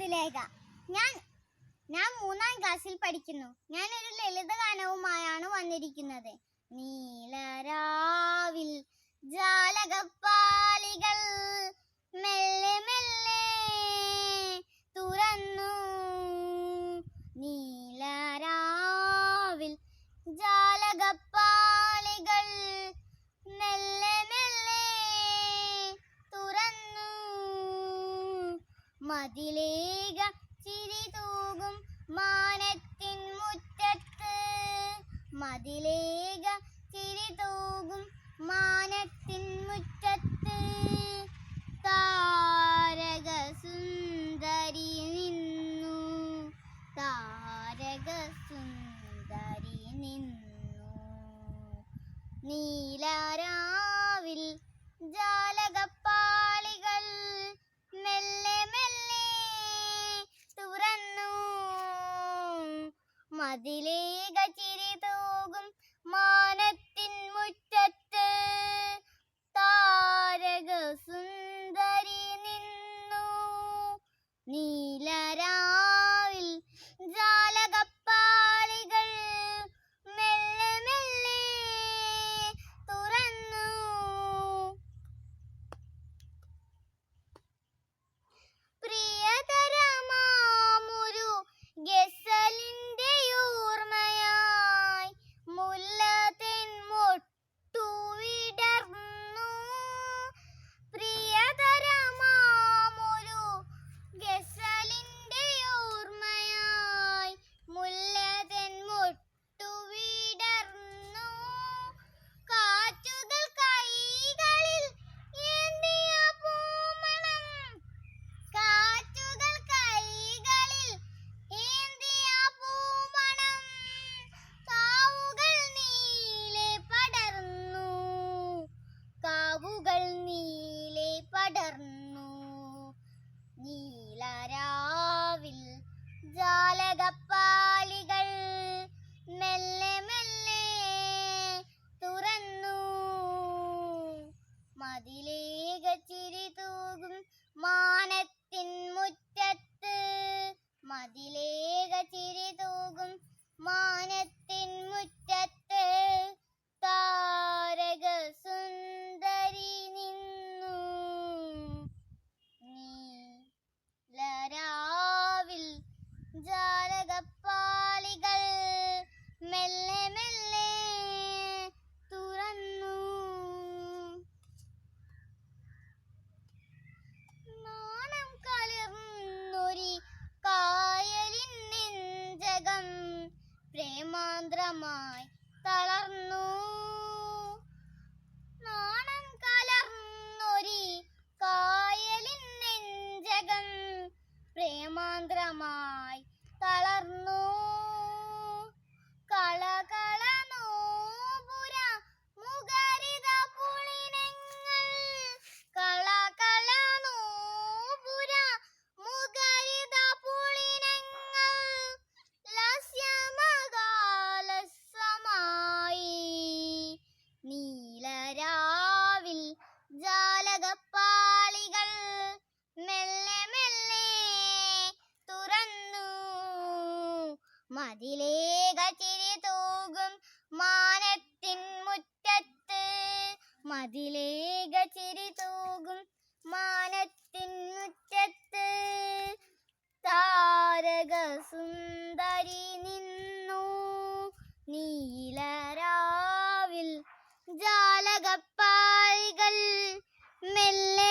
ഇന്ദുലേഖ. ഞാൻ ഞാൻ 3ാം ക്ലാസ്സിൽ പഠിക്കുന്നു. ഞാൻ ഒരു ലളിതഗാനവുമായാണ് വന്നിരിക്കുന്നത്. നീലരാവിൽ ജാലകപ്പാളികൾ മെല്ലെ മെല്ലെ തുറന്നു. നീലരാവിൽ ജാലകപ്പാളികൾ മെല്ലെ മെല്ലെ തുറന്നു. മതിലേക ചിരി തൂകും മാനത്തിൻ മുറ്റത്ത്. മതിലേക ചിരി തൂകും മാനത്തിൻ മുറ്റത്ത്. താരക സുന്ദരി നിന്നു. താരക സുന്ദരി നിന്നു. നീലരാവിൽ ജാലകപ്പാളികൾ മെല്ലെ മെല്ലെ തുറന്നു. മതിലേക ചിരി തൂകും മാനത്തിൻ മുറ്റത്ത്. താരക സുന്ദരി നിന്നു. നീലരാവിൽ ജാലകപ്പാളികൾ മെല്ലെ മെല്ലെ തുറന്നു. പ്രിയതരമാമൊരു ഗസലിന്റെ ഓർമ്മയായി മുല്ലതേൻ മൊട്ടു വിടർന്നു. പ്രിയതരമാമൊരു ഗസലിന്റെ ഓർമ്മയായി മുല്ലതേൻ മൊട്ടു വിടർന്നു. കാറ്റുകൾ കൈകളിൽ ഏന്തിയ പൂമണം. കാറ്റുകൾ കൈകളിൽ ഏന്തിയ പൂമണം. കാവുകൾ നീലെ പടർന്നു. കാവുകൾ നീലെ പടർന്നു. നീലരാവിൽ ജാലകപ്പാളികൾ മെല്ലെ മെല്ലെ തുറന്നു. മതിലേക ചിരി തൂകും മാനത്തിൻ മുറ്റത്ത്. മതിലേക ചിരി തൂകും മാനത്തിൻ മുറ്റത്ത്. താരക സുന്ദരി നിന്നു. നീലരാവിൽ ജാലകപ്പാളികൾ മെല്ലെ മെല്ലെ തുറന്നു. നാണം കലർന്നൊരി കായലിൻ നെഞ്ചകം പ്രേമാന്ത്രമായി തളർന്നു. നാണം കലർന്നൊരി കായലിൻ നെഞ്ചകം പ്രേമാന്ത്രമായി തളർന്നു. കളകള നോപുര മുഖരിത പുളിനങ്ങൾ. കളകള നോപുര മുഖരിത പുളിനങ്ങൾ. ലാസ്യമകാലസമായി നീലരാവിൽ ജാലകപ്പാളികൾ മെല്ലെ മെല്ലെ തുറന്നു. മതിലേക ചിരി തൂകും മാനത്തിൻ മുറ്റത്ത്. മതിലേക ചിരി തൂകും മാനത്തിൻ മുറ്റത്ത്. താരക സുന്ദരി നിന്നു. നീലരാവിൽ ജാലകപ്പാളികൾ മെല്ലെ